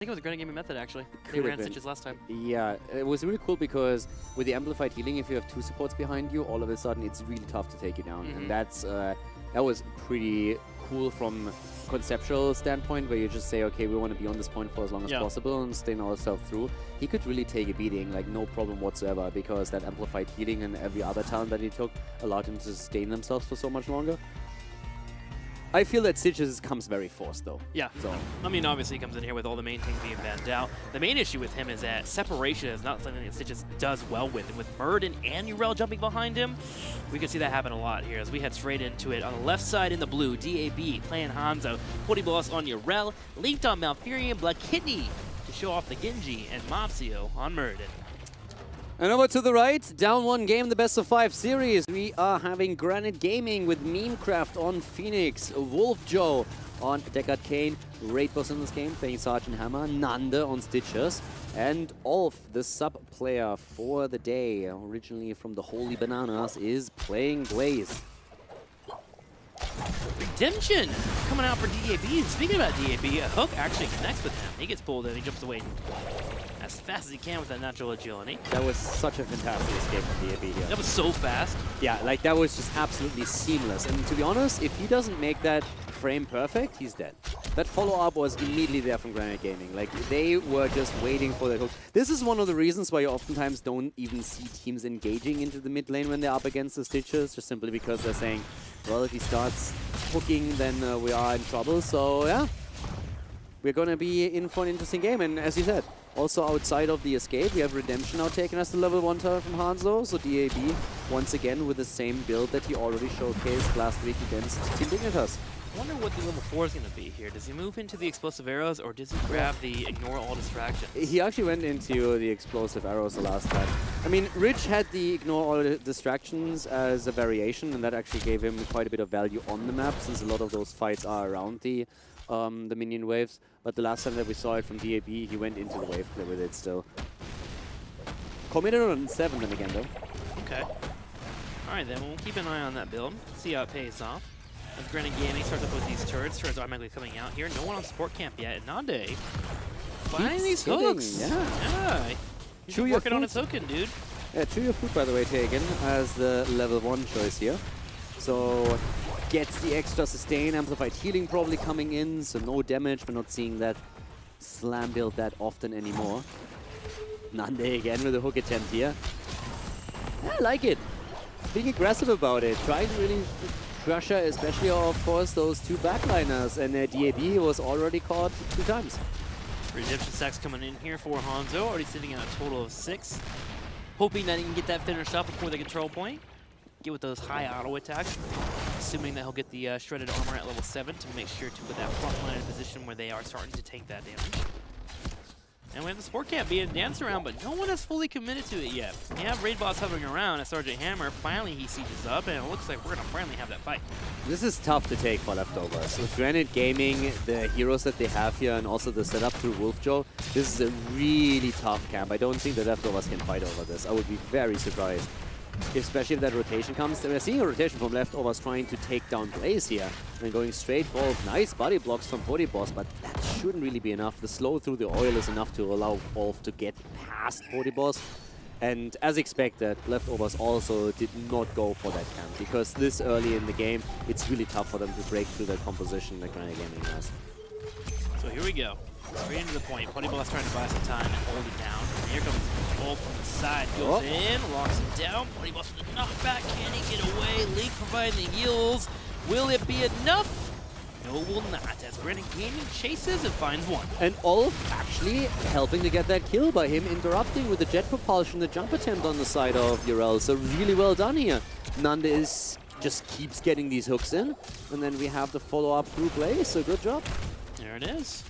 think it was a Granit Gaming method, actually. They Could ran have been. Stitches last time. Yeah, it was really cool because with the amplified healing, if you have 2 supports behind you, all of a sudden it's really tough to take you down. And that's that was pretty cool from conceptual standpoint, where you just say, okay, we want to be on this point for as long as possible and staying ourselves through. He could really take a beating, like no problem whatsoever, because that amplified healing and every other talent that he took allowed him to sustain themselves for so much longer. I feel that Stitches comes very forced, though. Yeah. So I mean, obviously, he comes in here with all the main things being banned out. The main issue with him is that separation is not something that Stitches does well with. And with Murden and Urel jumping behind him, we could see that happen a lot here as we head straight into it. On the left side in the blue, DAB playing Hanzo, Putty Boss on Urel, linked on Malfurion, Black Kidney to show off the Genji, and Mopsio on Murden. And over to the right, down 1 game, the best of 5 series. We are having Granit Gaming with Memecraft on Phoenix, Wolf Joe on Deckard Kane, Raid Boss in this game, playing Sergeant Hammer, Nanda on Stitches, and Olf, the sub player for the day, originally from the Holy Bananas, is playing Blaze. Redemption coming out for DAB. Speaking about DAB, a hook actually connects with him. He gets pulled in, he jumps away as fast as he can with that natural agility. That was such a fantastic escape from DAB here. That was so fast. Yeah, like that was just absolutely seamless. And to be honest, if he doesn't make that frame perfect, he's dead. That follow-up was immediately there from Granit Gaming. Like, they were just waiting for that hook. This is one of the reasons why you oftentimes don't even see teams engaging into the mid lane when they're up against the Stitches, just simply because they're saying, well, if he starts hooking, then we are in trouble. So, yeah, we're going to be in for an interesting game. And as you said, also outside of the escape, we have Redemption now taking us to level 1 turret from Hanzo. So DAB, once again, with the same build that he already showcased last week against Team Dignitas. I wonder what the level 4 is going to be here. Does he move into the explosive arrows, or does he grab the ignore all distractions? He actually went into the explosive arrows the last time. I mean, Rich had the ignore all distractions as a variation, and that actually gave him quite a bit of value on the map, since a lot of those fights are around the minion waves. But the last time that we saw it from DAB, he went into the wave play with it still. Committed on 7 then again, though. Okay. Alright then, we'll keep an eye on that build, see how it pays off. As Granit Gaming starts up with these turrets automatically coming out here. No one on support camp yet. And Nande finding these hooks. Yeah. He's working on his hooking, dude. Yeah, Chew Your Food, by the way, taken as the level 1 choice here. So gets the extra sustain, amplified healing probably coming in, so no damage. We're not seeing that slam build that often anymore. Nande again with a hook attempt here. I like it. Being aggressive about it, trying to really pressure, especially of course those 2 backliners, and DAB was already caught 2 times. Redemption stacks coming in here for Hanzo, already sitting at a total of 6. Hoping that he can get that finished up before the control point. Get with those high auto attacks, assuming that he'll get the shredded armor at level 7 to make sure to put that front line in a position where they are starting to take that damage. And we have the support camp being danced around, but no one has fully committed to it yet. We have Raid Boss hovering around as Sergeant Hammer. Finally, he sieges up, and it looks like we're going to finally have that fight. This is tough to take for Leftovers. With Granit Gaming, the heroes that they have here, and also the setup through Wolf Joe, this is a really tough camp. I don't think the Leftovers can fight over this. I would be very surprised. Especially if that rotation comes. We're seeing a rotation from Leftovers trying to take down Blaze here. And going straight for nice body blocks from Putty Boss, but that shouldn't really be enough. The slow through the oil is enough to allow Wolf to get past Putty Boss. And as expected, Leftovers also did not go for that camp, because this early in the game, it's really tough for them to break through that composition that Granit Gaming has. So here we go. Straight into the point. Putty Boss trying to buy some time and hold it down. And here comes Wolf from the side. Goes in, locks him down. Putty Boss with a knockback. Can he get away? Link providing the heals. Will it be enough? No, it will not. As Granit Gaming chases and finds one. And Olf actually helping to get that kill by him interrupting with the jet propulsion, the jump attempt on the side of Urel. So really well done here. Nanda just keeps getting these hooks in. And then we have the follow-up through Blaze. So good job. There it is.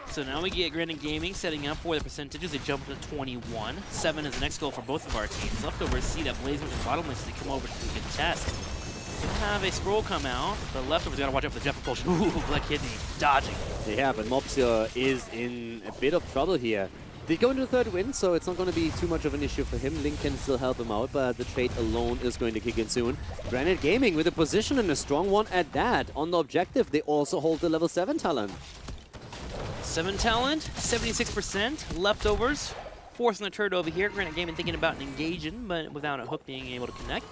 So now we get Granit Gaming setting up for the percentages. They jump to 21. 7 is the next goal for both of our teams. Leftovers see that Blaze with the bottomless as they come over to the contest. We have a scroll come out. The Leftovers got to watch out for the jet propulsion. Ooh, Black Kidney dodging. Yeah, but Mopsio is in a bit of trouble here. Did go into the 3rd win, so it's not going to be too much of an issue for him. Link can still help him out, but the trade alone is going to kick in soon. Granit Gaming with a position and a strong one at that. On the objective, they also hold the level 7 talent. 7 talent, 76%. Leftovers, forcing the turret over here. Granit Gaming thinking about engaging, but without a hook being able to connect.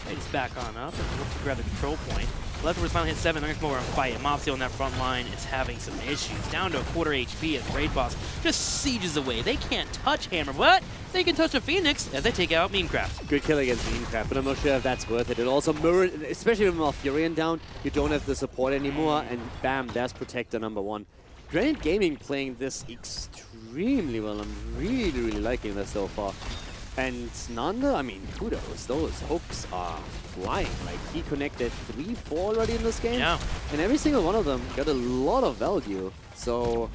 It's back on up and look to grab the control point. Leftovers finally hit 7. They're going to come over and fight. And Mopsy on that front line is having some issues. Down to a quarter HP as Raid Boss just sieges away. They can't touch Hammer, but they can touch a Phoenix as they take out Memecraft. Good kill against Memecraft, but I'm not sure if that's worth it. It also mirrored, especially with Malfurion down, you don't have the support anymore, and bam, there's Protector #1. Granit Gaming playing this extremely well. I'm really liking this so far. And Nanda, I mean, kudos. Those hooks are flying. Like, he connected 3-4 already in this game. Yeah. And every single one of them got a lot of value. So,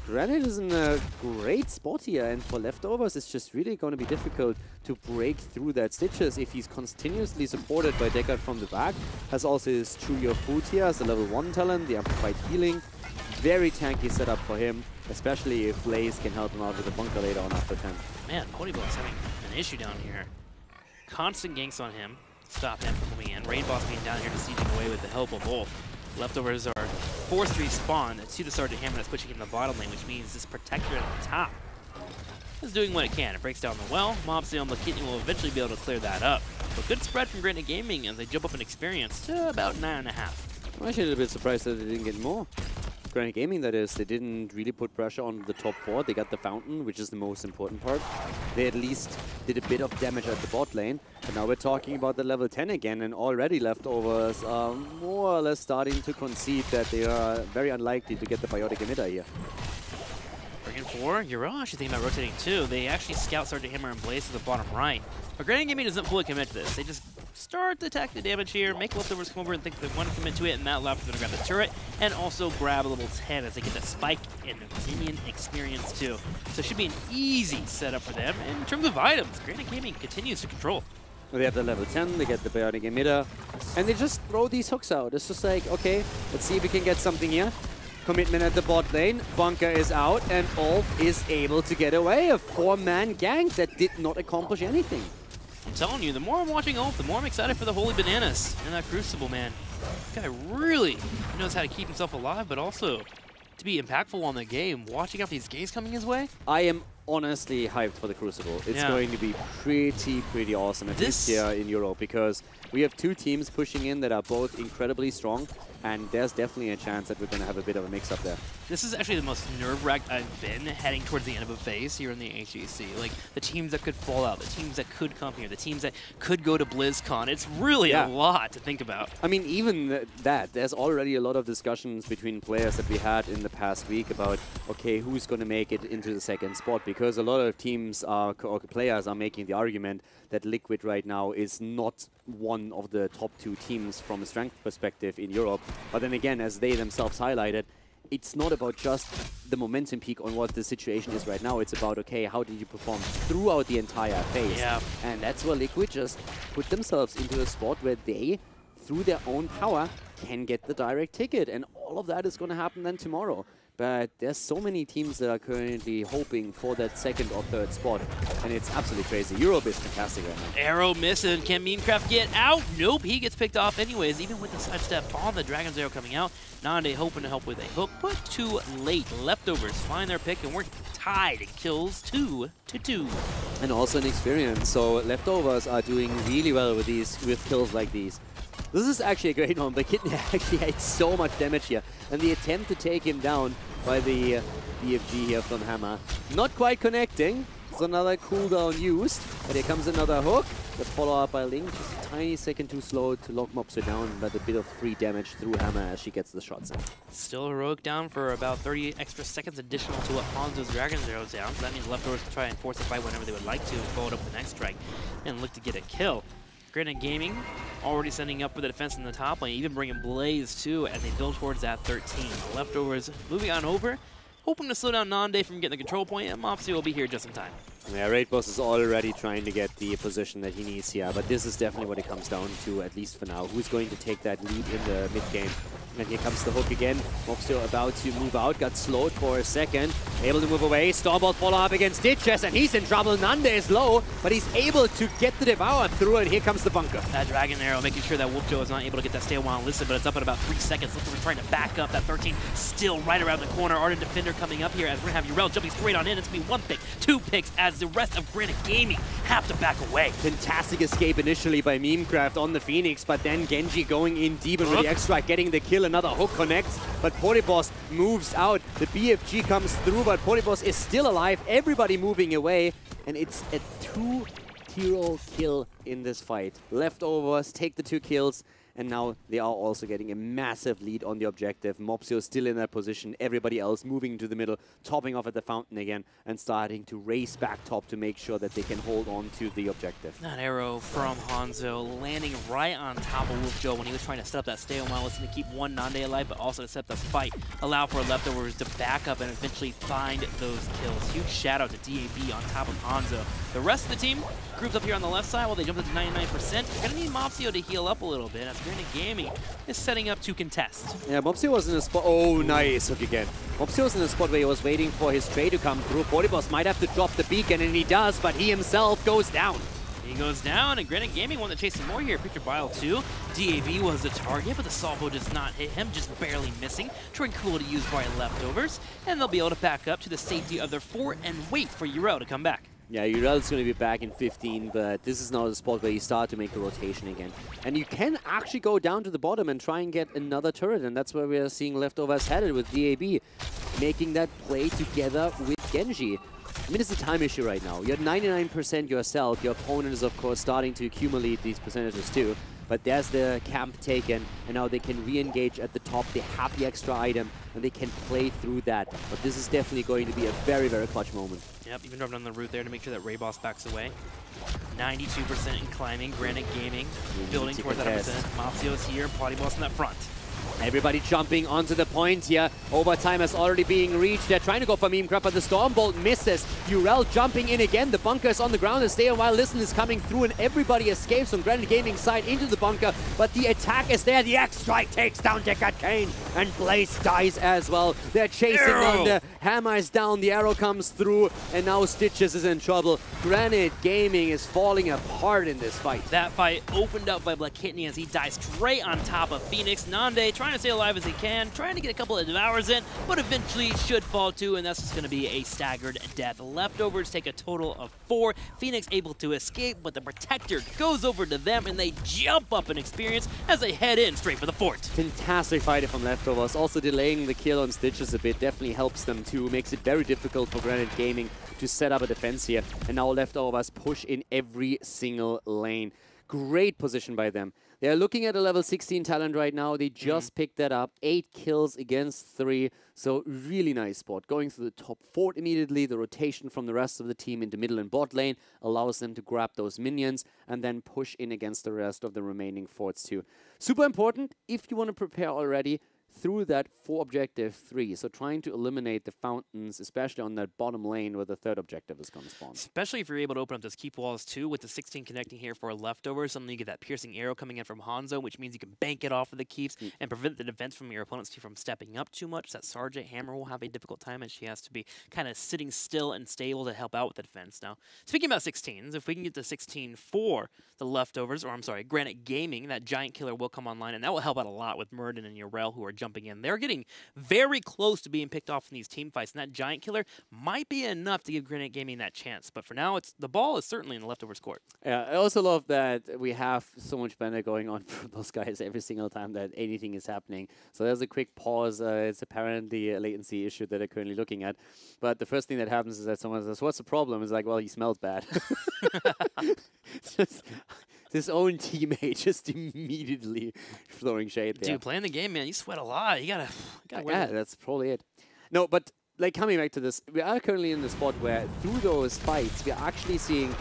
Granit is in a great spot here. And for Leftovers, it's just really going to be difficult to break through that Stitches if he's continuously supported by Deckard from the back. Has also his Chew Your Food here as a level 1 talent, the Amplified Healing. Very tanky setup for him, especially if Blaze can help him out with the bunker later on after 10. Man, Ponyblock's having an issue down here. Constant ganks on him, stop him from coming in. Raid Boss being down here to sieging away with the help of Wolf. Leftovers are forced to respawn. See the Sergeant Hammer that's pushing in the bottom lane, which means this Protector at the top is doing what it can. It breaks down the well. Mopsy on Lakitni will eventually be able to clear that up. But good spread from Granit Gaming as they jump up in experience to about 9.5. I'm actually a little bit surprised that they didn't get more. Granit Gaming, that is, they didn't really put pressure on the top 4. They got the Fountain, which is the most important part. They at least did a bit of damage at the bot lane. But now we're talking about the level 10 again, and already Leftovers are more or less starting to concede that they are very unlikely to get the Biotic Emitter here. Bringing 4, you're actually thinking about rotating 2. They actually scout Sergeant Hammer and Blaze to the bottom right. But Granit Gaming doesn't fully commit to this. They just start to attack the damage here, make Leftovers come over and think they want to commit to it, and that Left is going to grab the turret, and also grab a level 10 as they get that spike and minion experience too. So it should be an easy setup for them. In terms of items, Granit Gaming continues to control. They have the level 10, they get the Biotic Emitter, and they just throw these hooks out. It's just like, okay, let's see if we can get something here. Commitment at the bot lane, Bunker is out, and Ulf is able to get away. A 4-man gank that did not accomplish anything. I'm telling you, the more I'm watching Ulf, the more I'm excited for the Holy Bananas and that Crucible, man. This guy really knows how to keep himself alive, but also to be impactful on the game. Watching out these games coming his way. I am honestly hyped for the Crucible. It's going to be pretty awesome, at least here in Europe, because we have 2 teams pushing in that are both incredibly strong, and there's definitely a chance that we're going to have a bit of a mix-up there. This is actually the most nerve-wracked I've been heading towards the end of a phase here in the HGC. Like, the teams that could fall out, the teams that could come here, the teams that could go to BlizzCon. It's really a lot to think about. I mean, even that, there's already a lot of discussions between players that we had in the past week about, okay, who's going to make it into the second spot, because a lot of teams or players are making the argument that Liquid right now is not one of the top 2 teams from a strength perspective in Europe. But then again, as they themselves highlighted, it's not about just the momentum peak on what the situation is right now. It's about, okay, how did you perform throughout the entire phase? Yeah. And that's where Liquid just put themselves into a spot where they, through their own power, can get the direct ticket. And all of that is going to happen then tomorrow. But there's so many teams that are currently hoping for that second or third spot, and it's absolutely crazy. Europe is fantastic right now. Arrow missing. Can Memecraft get out? Nope, he gets picked off anyways, even with the sidestep on the Dragon's Arrow coming out. Nande hoping to help with a hook, but too late. Leftovers find their pick, and we're tied in kills 2-2. And also an experience, so Leftovers are doing really well with kills like these. This is actually a great one, but Kidney actually had so much damage here. And the attempt to take him down by the BFG here from Hammer. Not quite connecting. It's another cooldown used. But here comes another hook. The follow-up by Link. Just a tiny second too slow to lock Mopsy down, but a bit of free damage through Hammer as she gets the shots in. Still heroic down for about 30 extra seconds additional to what Hanzo's Dragon's Arrow's down. So that means Leftovers can try and force a fight whenever they would like to, followed up the next strike, and look to get a kill. Granit Gaming already sending up for the defense in the top lane, even bringing Blaze too as they build towards that 13. The Leftovers moving on over, hoping to slow down Nande from getting the control point, and Mopsy will be here just in time. Yeah, Raid Boss is already trying to get the position that he needs here, but this is definitely what it comes down to, at least for now. Who's going to take that lead in the mid game? And here comes the hook again. Mopsio about to move out, got slowed for a second. Able to move away. Stormbolt follow up against Ditches, and he's in trouble. Nande is low, but he's able to get the Devour through, and here comes the bunker. That Dragon Arrow making sure that Wolfjo is not able to get that stay a while and listen, but it's up in about 3 seconds. Looks like we're trying to back up. That 13 still right around the corner. Ardent Defender coming up here as we're going to have Urel jumping straight on in. It's going to be 1 pick, 2 picks as the rest of Granit Gaming have to back away. Fantastic escape initially by Memecraft on the Phoenix, but then Genji going in deep and with the extract getting the kill. Another hook connects, but Poryboss moves out. The BFG comes through, but Poryboss is still alive. Everybody moving away, and it's a 2-0 kill in this fight. Leftovers take the 2 kills, and now they are also getting a massive lead on the objective. Mopsio still in that position, everybody else moving to the middle, topping off at the fountain again, and starting to race back top to make sure that they can hold on to the objective. That arrow from Hanzo landing right on top of Wolfjo when he was trying to set up that stay on while listening to keep one Nande alive, but also to set up the fight, allow for Leftovers to back up and eventually find those kills. Huge shout out to DAB on top of Hanzo. The rest of the team groups up here on the left side while they jump up to 99%. You're going to need Mopsio to heal up a little bit as Granit Gaming is setting up to contest. Yeah, Mopsio was in a spot. Oh, nice hook again. Mopsio was in a spot where he was waiting for his trade to come through. Poryboss might have to drop the beacon, and he does, but he himself goes down. He goes down, and Granit Gaming wanted to chase some more here. Picture Bile 2. DAB was the target, but the salvo does not hit him, just barely missing. Tranquility used by Leftovers, and they'll be able to back up to the safety of their fort and wait for Urel to come back. Yeah, Urel's going to be back in 15, but this is now the spot where you start to make the rotation again. And you can actually go down to the bottom and try and get another turret, and that's where we are seeing Leftovers headed with DAB, making that play together with Genji. I mean, it's a time issue right now. You're at 99% yourself. Your opponent is, of course, starting to accumulate these percentages too. But there's the camp taken, and now they can re-engage at the top. They have the extra item, and they can play through that. But this is definitely going to be a very, very clutch moment. Yep, even dropping on the route there to make sure that Rayboss backs away. 92% in climbing, Granit Gaming building towards that 100%. Mopsio's here, Poryboss in that front. Everybody jumping onto the point here. Overtime is already being reached. They're trying to go for Memecraft, but the Stormbolt misses. Urel jumping in again. The bunker is on the ground and stay a while. Listen is coming through, and everybody escapes from Granit Gaming's side into the bunker. But the attack is there. The X-Strike takes down Deckard Cain, and Blaze dies as well. They're chasing on the hammer is down. The arrow comes through, and now Stitches is in trouble. Granit Gaming is falling apart in this fight. That fight opened up by Black Kidney as he dies straight on top of Phoenix. Nande trying to stay alive as he can, trying to get a couple of Devours in, but eventually should fall too, and that's just going to be a staggered death. Leftovers take a total of 4. Phoenix able to escape, but the Protector goes over to them, and they jump up in experience as they head in straight for the fort. Fantastic fight from Leftovers. Also delaying the kill on Stitches a bit definitely helps them too. Makes it very difficult for Granit Gaming to set up a defense here. And now Leftovers push in every single lane. Great position by them. They're looking at a level 16 talent right now. They just picked that up. 8 kills against 3. So really nice spot. Going through the top fort immediately. The rotation from the rest of the team into middle and bot lane allows them to grab those minions and then push in against the rest of the remaining forts too. Super important if you want to prepare already through that for objective 3. So trying to eliminate the fountains, especially on that bottom lane where the third objective is going to spawn. Especially if you're able to open up those keep walls too, with the 16 connecting here for Leftovers. Suddenly you get that piercing arrow coming in from Hanzo, which means you can bank it off of the keeps and prevent the defense from your opponents from stepping up too much. That Sergeant Hammer will have a difficult time as she has to be kind of sitting still and stable to help out with the defense. Now, speaking about 16s, if we can get the 16 for the Leftovers, or I'm sorry, Granit Gaming, that Giant Killer will come online, and that will help out a lot with Murden and Urel who are jumping in. They're getting very close to being picked off in these team fights, and that Giant Killer might be enough to give Granit Gaming that chance. But for now, the ball is certainly in the Leftovers court. Yeah, I also love that we have so much banner going on for those guys every single time that anything is happening. So there's a quick pause. It's apparently a latency issue that they're currently looking at. But the first thing that happens is that someone says, "What's the problem?" It's like, well, he smells bad. Just his own teammate just immediately throwing shade there. Dude, playing the game, man, you sweat a lot. You gotta yeah, that's probably it. No, but like coming back to this, we are currently in the spot where through those fights, we're actually seeing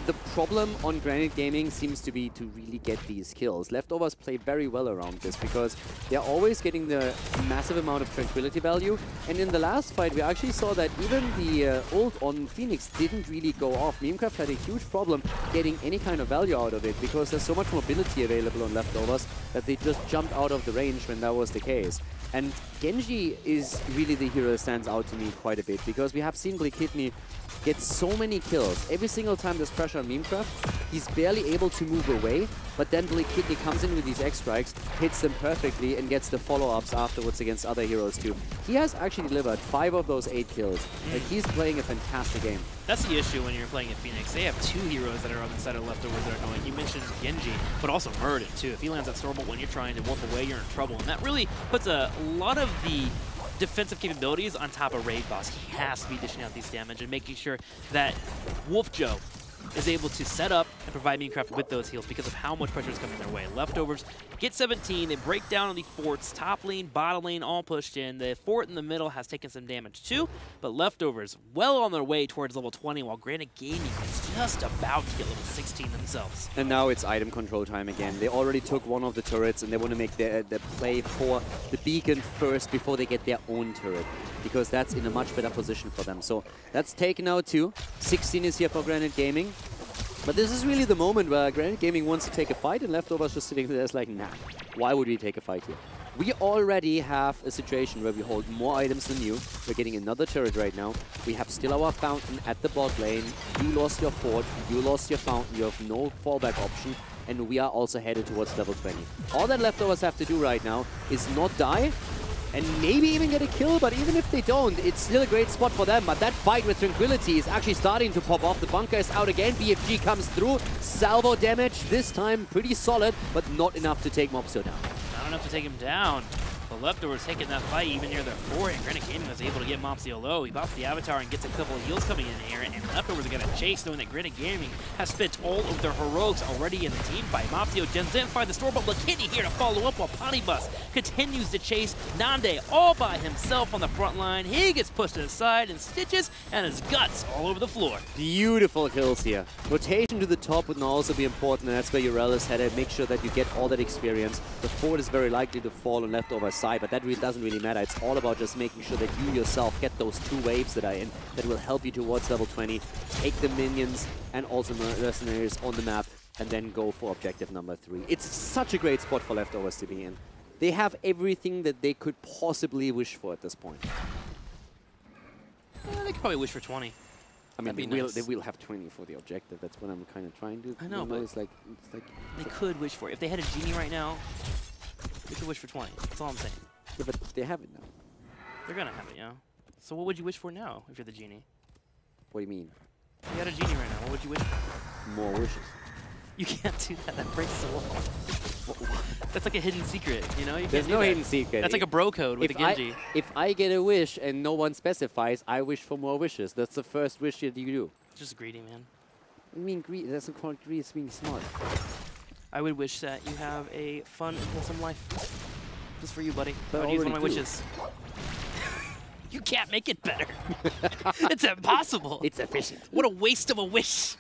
the problem on Granit Gaming seems to be to really get these kills. Leftovers play very well around this because they're always getting the massive amount of tranquility value. And in the last fight, we actually saw that even the ult on Phoenix didn't really go off. Memecraft had a huge problem getting any kind of value out of it because there's so much mobility available on Leftovers that they just jumped out of the range when that was the case. And Genji is really the hero that stands out to me quite a bit because we have seen Kidney get so many kills. Every single time there's pressure on Memecraft, he's barely able to move away, but then Kidney comes in with these X-Strikes, hits them perfectly, and gets the follow-ups afterwards against other heroes too. He has actually delivered 5 of those 8 kills. Like, he's playing a fantastic game. That's the issue when you're playing at Phoenix. They have 2 heroes that are on the side of Leftovers that are going. You mentioned Genji, but also Muradin too. If he lands that Stormbolt when you're trying to warp away, you're in trouble. And that really puts a lot of the defensive capabilities on top of Raid Boss. He has to be dishing out these damage and making sure that Wolf Joe is able to set up and provide Memecraft with those heals because of how much pressure is coming their way. Leftovers get 17, they break down on the forts, top lane, bottom lane, all pushed in. The fort in the middle has taken some damage too, but Leftovers well on their way towards level 20, while Granit Gaming is just about to get level 16 themselves. And now it's item control time again. They already took one of the turrets and they want to make their play for the beacon first before they get their own turret, because that's in a much better position for them. So that's taken out too. 16 is here for Granit Gaming. But this is really the moment where Granit Gaming wants to take a fight and Leftovers just sitting there is like, nah, why would we take a fight here? We already have a situation where we hold more items than you. We're getting another turret right now. We have still our fountain at the bot lane. You lost your fort, you lost your fountain, you have no fallback option, and we are also headed towards level 20. All that Leftovers have to do right now is not die, and maybe even get a kill, but even if they don't, it's still a great spot for them. But that fight with Tranquility is actually starting to pop off. The bunker is out again, BFG comes through, salvo damage, this time pretty solid, but not enough to take Mopsio down. Not enough to take him down. The Leftovers taking that fight even near their fort, and Granit Gaming was able to get Mopsio low. He pops the Avatar and gets a couple of heals coming in here, and Leftovers are going to chase, knowing that Granit Gaming has spent all of their heroics already in the team fight. Mopsio gens in, find the store, but Lakini here to follow up while Ponybus continues to chase Nande all by himself on the front line. He gets pushed to the side and Stitches and his guts all over the floor. Beautiful kills here. Rotation to the top would now also be important, and that's where Urel is headed. Make sure that you get all that experience. The fort is very likely to fall on Leftovers side, but that really doesn't really matter. It's all about just making sure that you yourself get those 2 waves that are in that will help you towards level 20, take the minions and also mercenaries on the map, and then go for objective number 3. It's such a great spot for Leftovers to be in. They have everything that they could possibly wish for at this point. They could probably wish for 20. I mean, they will have 20 for the objective. That's what I'm kind of trying to. I know, but it's like they could wish for it. If they had a genie right now, they could wish for 20. That's all I'm saying. Yeah, but they have it now. They're gonna have it, yeah. So what would you wish for now if you're the genie? What do you mean? If you had a genie right now, what would you wish for? More wishes. You can't do that. That breaks the law. That's like a hidden secret, you know? You There's no hidden secret. That's like a bro code with the Genji. If I get a wish and no one specifies, I wish for more wishes. That's the first wish that you do. Just greedy, man. I mean, greedy. That's not called greedy. It's being smart. I would wish that you have a fun and wholesome life. Just for you, buddy. But I would use one of my wishes. You can't make it better. It's impossible. It's efficient. What a waste of a wish.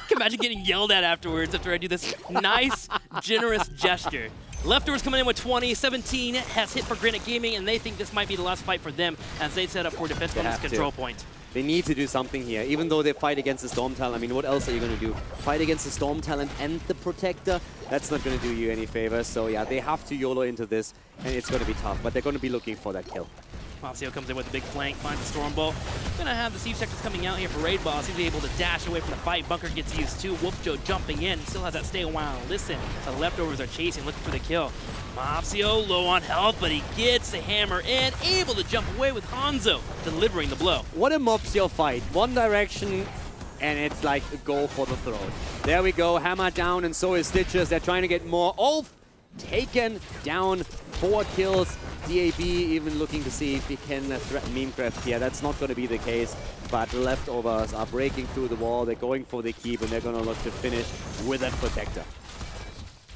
Can imagine getting yelled at afterwards after I do this nice, generous gesture. Leftovers coming in with 20. 17 has hit for Granit Gaming, and they think this might be the last fight for them as they set up for defense on this control point. They need to do something here, even though they fight against the Storm Talent. I mean, what else are you going to do? Fight against the Storm Talent and the Protector? That's not going to do you any favors. So yeah, they have to YOLO into this, and it's going to be tough, but they're going to be looking for that kill. Mopsio comes in with a big flank, finds the Stormbolt. Gonna have the Siege Sectors coming out here for Raid Boss. He's able to dash away from the fight. Bunker gets used too. Wolf Joe jumping in. Still has that stay a while. Listen, the Leftovers are chasing, looking for the kill. Mopsio low on health, but he gets the hammer in. Able to jump away with Hanzo, delivering the blow. What a Mopsio fight. One direction, and it's like a go for the throat. There we go. Hammer down, and so is Stitches. They're trying to get more. Ulf taken down. 4 kills. DAB even looking to see if he can threaten Memecraft here. That's not going to be the case, but the Leftovers are breaking through the wall. They're going for the keep, and they're going to look to finish with that Protector.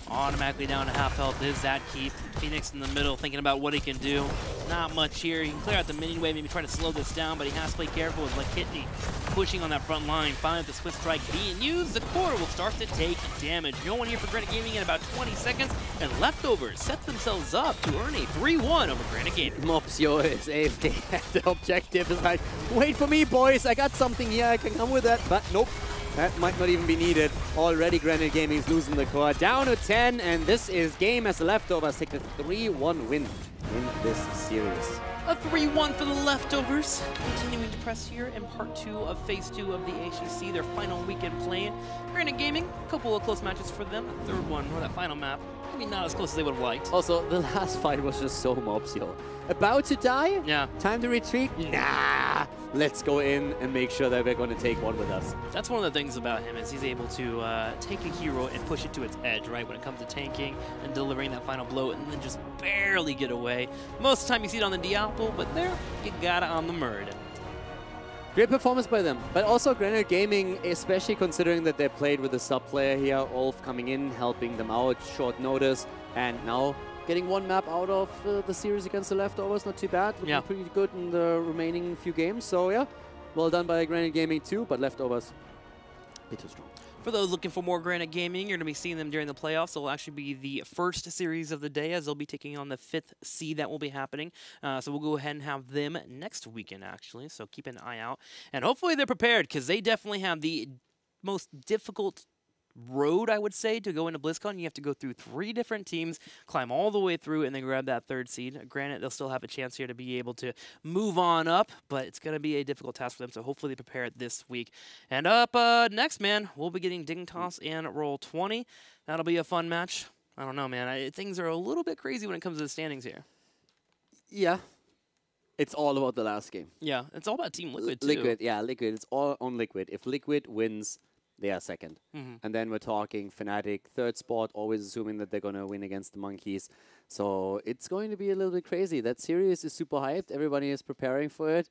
Automatically down to half health is that keep. Phoenix in the middle thinking about what he can do. Not much here. He can clear out the mini wave, maybe try to slow this down, but he has to play careful with Lakitni pushing on that front line. Finally, the Swift Strike being used. The quarter will start to take damage. No one here for Granit Gaming in about 20 seconds, and Leftovers set themselves up to earn a 3-1 over Granit Gaming. Mopsio is AFK. The objective is like, wait for me, boys. I got something here. I can come with that. But nope. That might not even be needed. Already Granit Gaming is losing the core. Down to 10, and this is game as the Leftovers take a 3-1 win in this series. A 3-1 for the Leftovers. Continuing to press here in part 2 of phase 2 of the HGC, their final weekend playing. Granit Gaming, a couple of close matches for them. The third one, or that final map, maybe not as close as they would have liked. Also, the last fight was just so Mopsio. About to die? Yeah. Time to retreat? Nah! Let's go in and make sure that we're going to take one with us. That's one of the things about him is he's able to take a hero and push it to its edge, right? When it comes to tanking and delivering that final blow and then just barely get away. Most of the time you see it on the Diablo, but there you got it on the Murd. Great performance by them. But also Granit Gaming, especially considering that they played with a sub-player here, Ulf coming in, helping them out, short notice, and now getting one map out of the series against the Leftovers, not too bad. Looking pretty good in the remaining few games. So yeah, well done by Granit Gaming too, but Leftovers, a bit too strong. For those looking for more Granit Gaming, you're going to be seeing them during the playoffs. It'll actually be the first series of the day as they'll be taking on the 5th seed that will be happening. So we'll go ahead and have them next weekend, actually. So keep an eye out. And hopefully they're prepared because they definitely have the most difficult road, I would say, to go into BlizzCon. You have to go through 3 different teams, climb all the way through, and then grab that 3rd seed. Granted, they'll still have a chance here to be able to move on up, but it's going to be a difficult task for them, so hopefully they prepare it this week. And up next, man, we'll be getting Dignitas and Roll20. That'll be a fun match. I don't know, man. Things are a little bit crazy when it comes to the standings here. Yeah. It's all about the last game. Yeah, it's all about Team Liquid, too. Liquid, yeah, Liquid. It's all on Liquid. If Liquid wins, they are second. And then we're talking Fnatic, 3rd spot, always assuming that they're going to win against the Monkeys. So it's going to be a little bit crazy. That series is super hyped. Everybody is preparing for it.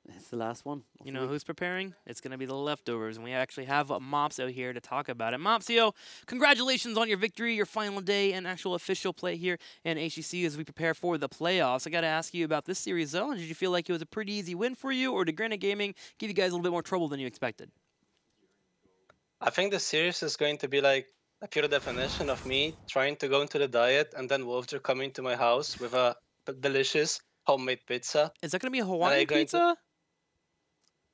It's the last one. You know who's preparing? It's going to be the Leftovers, and we actually have Mopsio here to talk about it. Mopsio, congratulations on your victory, your final day, and actual official play here in HGC as we prepare for the playoffs. I got to ask you about this series, though. Did you feel like it was a pretty easy win for you, or did Granit Gaming give you guys a little bit more trouble than you expected? I think the series is going to be like a pure definition of me trying to go into the diet and then Wolfjer coming to my house with a delicious homemade pizza. Is that going to be a Hawaiian pizza?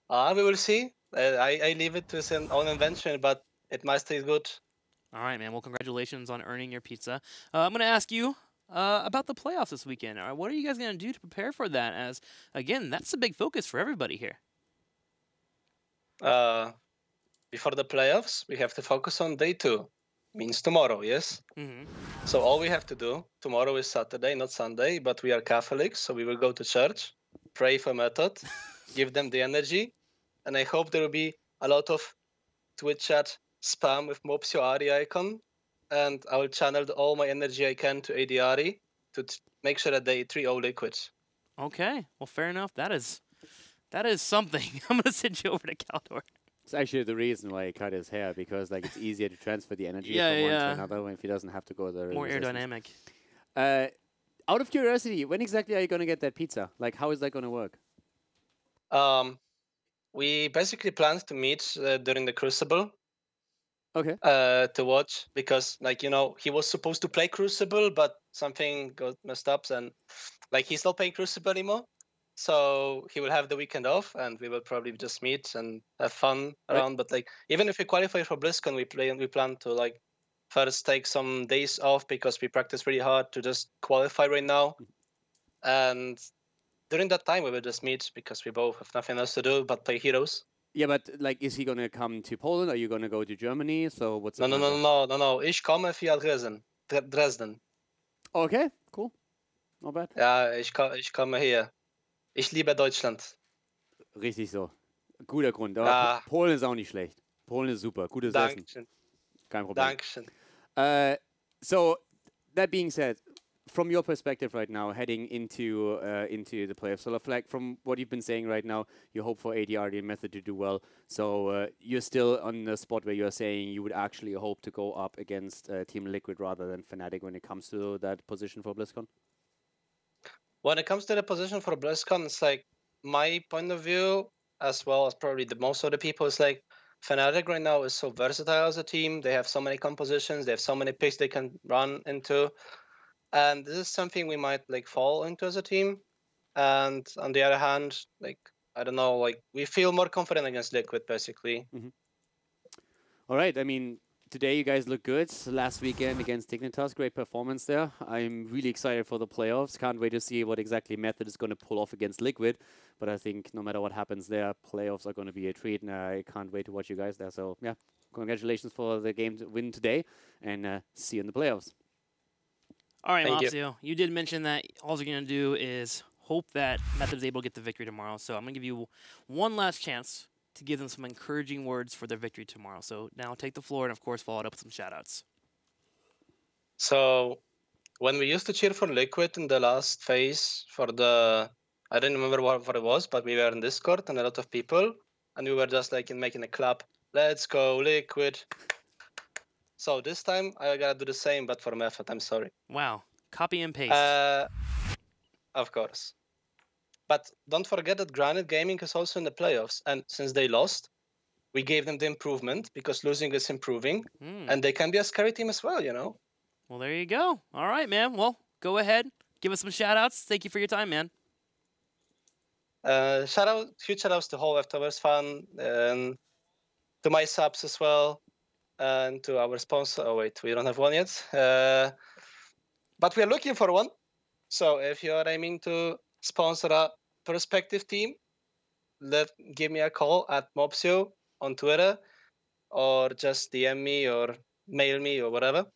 We will see. I leave it to his own invention, but it might taste good. All right, man. Well, congratulations on earning your pizza. I'm going to ask you about the playoffs this weekend. What are you guys going to do to prepare for that? As, again, that's a big focus for everybody here. Before the playoffs, we have to focus on day 2. Means tomorrow, yes? So all we have to do, tomorrow is Saturday, not Sunday, but we are Catholics, so we will go to church, pray for Method, give them the energy, and I hope there will be a lot of Twitch chat spam with Mopsio Ari icon, and I will channel all my energy I can to ADRE to make sure that they 3-0 Liquid. Okay, well, fair enough. That is something. I'm going to send you over to Caldor. It's actually the reason why he cut his hair, because like it's easier to transfer the energy from one to another if he doesn't have to go there. More aerodynamic. Out of curiosity, when exactly are you going to get that pizza? Like, how is that going to work? We basically planned to meet during the Crucible. Okay. To watch, because like, you know, he was supposed to play Crucible, but something got messed up, and like he's not playing Crucible anymore. So he will have the weekend off, and we will probably just meet and have fun around. But like, even if we qualify for BlizzCon, we plan to like first take some days off because we practice really hard to just qualify right now. And during that time, we will just meet because we both have nothing else to do but play heroes. Yeah, but like, is he gonna come to Poland? Are you gonna go to Germany? So what's No. Ich komme via Dresden. Okay, cool. Not bad. Ja, ich komme hier. Ich liebe Deutschland. Richtig so. Guter Grund. Aber Polen ist auch nicht schlecht. Polen ist super. Gutes Essen. Kein Problem. Dankeschön. So, that being said, from your perspective right now, heading into the playoffs, so like from what you've been saying right now, you hope for ADRD and Method to do well. So you're still on the spot where you're saying you would actually hope to go up against Team Liquid rather than Fnatic when it comes to that position for BlizzCon? When it comes to the position for BlizzCon, it's like my point of view, as well as probably the most of the people, is like Fnatic right now is so versatile as a team. They have so many compositions, they have so many picks they can run into. And this is something we might like fall into as a team. And on the other hand, like, I don't know, like we feel more confident against Liquid basically. All right, I mean, today you guys look good. Last weekend against Dignitas, great performance there. I'm really excited for the playoffs. Can't wait to see what exactly Method is going to pull off against Liquid. But I think no matter what happens there, playoffs are going to be a treat, and I can't wait to watch you guys there. So yeah, congratulations for the game to win today, and see you in the playoffs. All right, Thank Mopsio, you did mention that all you're going to do is hope that Method is able to get the victory tomorrow. So I'm going to give you one last chance to give them some encouraging words for their victory tomorrow. So now take the floor and, of course, follow it up with some shout-outs. So when we used to cheer for Liquid in the last phase for the, I don't remember what it was, but we were in Discord and a lot of people, and we were just like making a clap. Let's go Liquid. So this time I gotta do the same, but for Method. I'm sorry. Wow, copy and paste. Of course. But don't forget that Granit Gaming is also in the playoffs, and since they lost, we gave them the improvement because losing is improving, and they can be a scary team as well, you know. Well, there you go. All right, man. Well, go ahead, give us some shout-outs. Thank you for your time, man. Huge shout outs to whole Leftovers fan, and to my subs as well. And to our sponsor. Oh wait, we don't have one yet. But we are looking for one. So if you are aiming to sponsor a prospective team, give me a call at Mopsio on Twitter, or just DM me or mail me or whatever.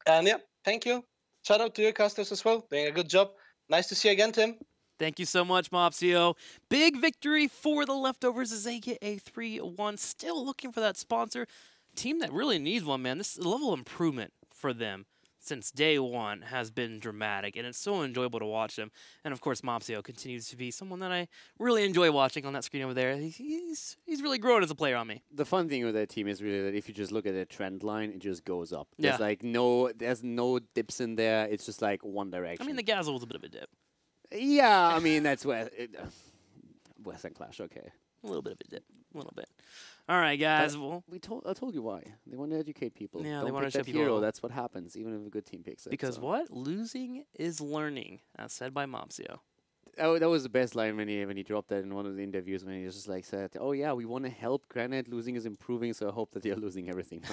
And yeah, thank you. Shout out to your casters as well, doing a good job. Nice to see you again, Tim. Thank you so much, Mopsio. Big victory for the Leftovers as they get a 3-1. Still looking for that sponsor. Team that really needs one, man. This level of improvement for them since day one has been dramatic, and it's so enjoyable to watch them. And of course, Mopsio continues to be someone that I really enjoy watching on that screen over there. He's really grown as a player on me. The fun thing with that team is really that if you just look at the trend line, it just goes up. Yeah. There's like there's no dips in there. It's just like one direction. I mean, the Gazzle was a bit of a dip. Yeah, I mean that's where Western Clash. Okay, a little bit of a dip, a little bit. All right, guys. Well, I told you why. They want to educate people. Yeah, Don't they want to pick show that people. hero. That's what happens, even if a good team picks it. Because so. what? Losing is learning, as said by Mopsio. Oh, that was the best line when he dropped that in one of the interviews when he just like said, "Oh yeah, we want to help Granite. Losing is improving, so I hope that they are losing everything."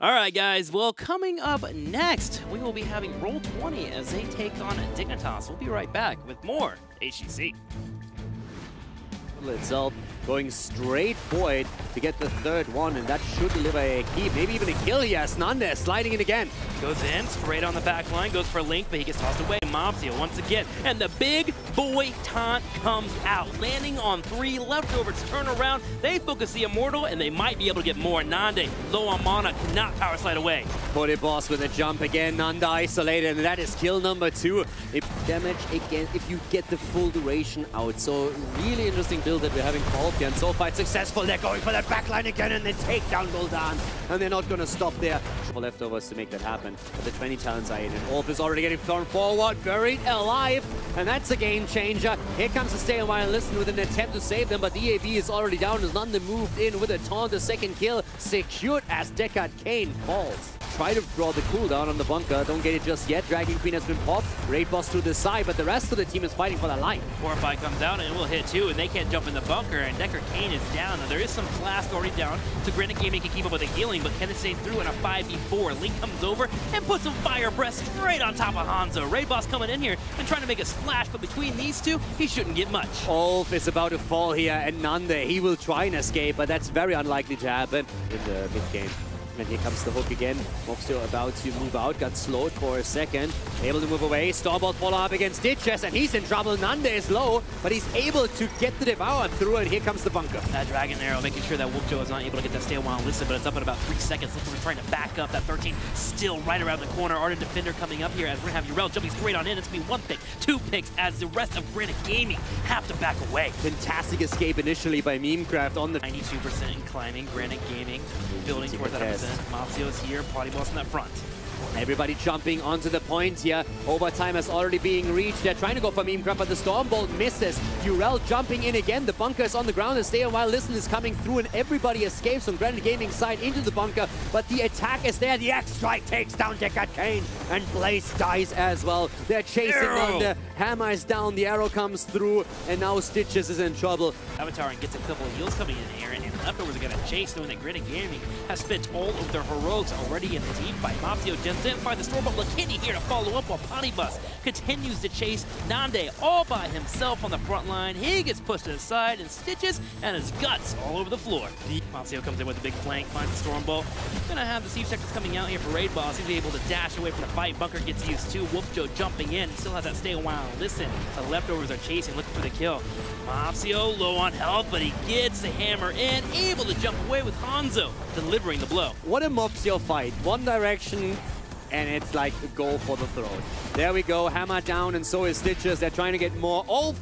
All right, guys. Well, coming up next, we will be having Roll20 as they take on Dignitas. We'll be right back with more HGC. Itself going straight for it to get the third one, and that should deliver a keep, maybe even a kill here. Snande sliding in again. Goes in, straight on the back line, goes for Link, but he gets tossed away. Mopsio once again, and the big boy taunt comes out, landing on 3 Leftovers. Turn around, they focus the Immortal, and they might be able to get more. Nande, low on mana, cannot power slide away. Body Boss with a jump again, Nanda isolated, and that is kill number 2. If damage again, if you get the full duration out. So really interesting build that we're having for Ulti, and so far it's successful. They're going for the backline again, and they take down Gul'dan, and they're not going to stop there. For Leftovers to make that happen, but the 20 talents are in, and Ulf is already getting thrown forward, buried alive, and that's a game changer. Here comes the Stay a While and Listen with an attempt to save them, but the EAB is already down as Nanda moved in with a taunt. The second kill secured as Deckard Kane falls. Try to draw the cooldown on the bunker, don't get it just yet. Dragon Queen has been popped, Raid Boss to the side, but the rest of the team is fighting for their life. Fortify comes down and it will hit too, and they can't jump in the bunker, and Deckard Kane is down. Now there is some Flask already down, so Granit Gaming can keep up with the healing, but can it stay through in a 5v4? Link comes over and puts some fire breath straight on top of Hanzo. Raid Boss coming in here and trying to make a splash, but between these two, he shouldn't get much. Ulf is about to fall here, and Nande, he will try and escape, but that's very unlikely to happen in the mid-game. And here comes the hook again. Mopsio about to move out, got slowed for a second. Able to move away. Stormbolt follow up against Stitches, and he's in trouble. Nande is low, but he's able to get the Devour through it. Here comes the bunker. That Dragon Arrow making sure that Wolfjo is not able to get that stay a while and listen, but it's up in about 3 seconds. Looks like we're trying to back up. That 13 still right around the corner. Ardent Defender coming up here as we're going to have Urel jumping straight on in. It's going to be 1 pick, 2 picks as the rest of Granit Gaming have to back away. Fantastic escape initially by Memecraft on the 92% in climbing. Granit Gaming building towards that 100%. Mopsio is here. Party Boss in that front. Everybody jumping onto the point here. Overtime is already being reached. They're trying to go for Memecraft, but the Stormbolt misses. Urel jumping in again. The bunker is on the ground and stay a while. Listen is coming through and everybody escapes from Granit Gaming side into the bunker. But the attack is there. The X-Strike takes down Decatane and Blaze dies as well. They're chasing on the hammer is down. The arrow comes through and now Stitches is in trouble. Avatar gets a couple of heals coming in here and leftovers are going to chase, knowing that Granit Gaming has spent all of their heroics already in the team fight. Mopsio just in by the Stormbolt. Lakini here to follow up while Potibus continues to chase Nande all by himself on the front line. He gets pushed to the side and Stitches and his guts all over the floor. Mopsio comes in with a big flank, finds the Stormbolt. Gonna have the Siege Checkers coming out here for Raid Boss. He's able to dash away from the fight. Bunker gets used to. Wolfjo jumping in. Still has that stay a while. Listen, the leftovers are chasing, looking for the kill. Mopsio low on health, but he gets the hammer in. Able to jump away with Hanzo, delivering the blow. What a Mopsio fight. One direction, and it's like a goal for the throat. There we go, hammer down, and so is Stitches. They're trying to get more. Oh,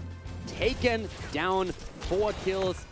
taken down, 4 kills.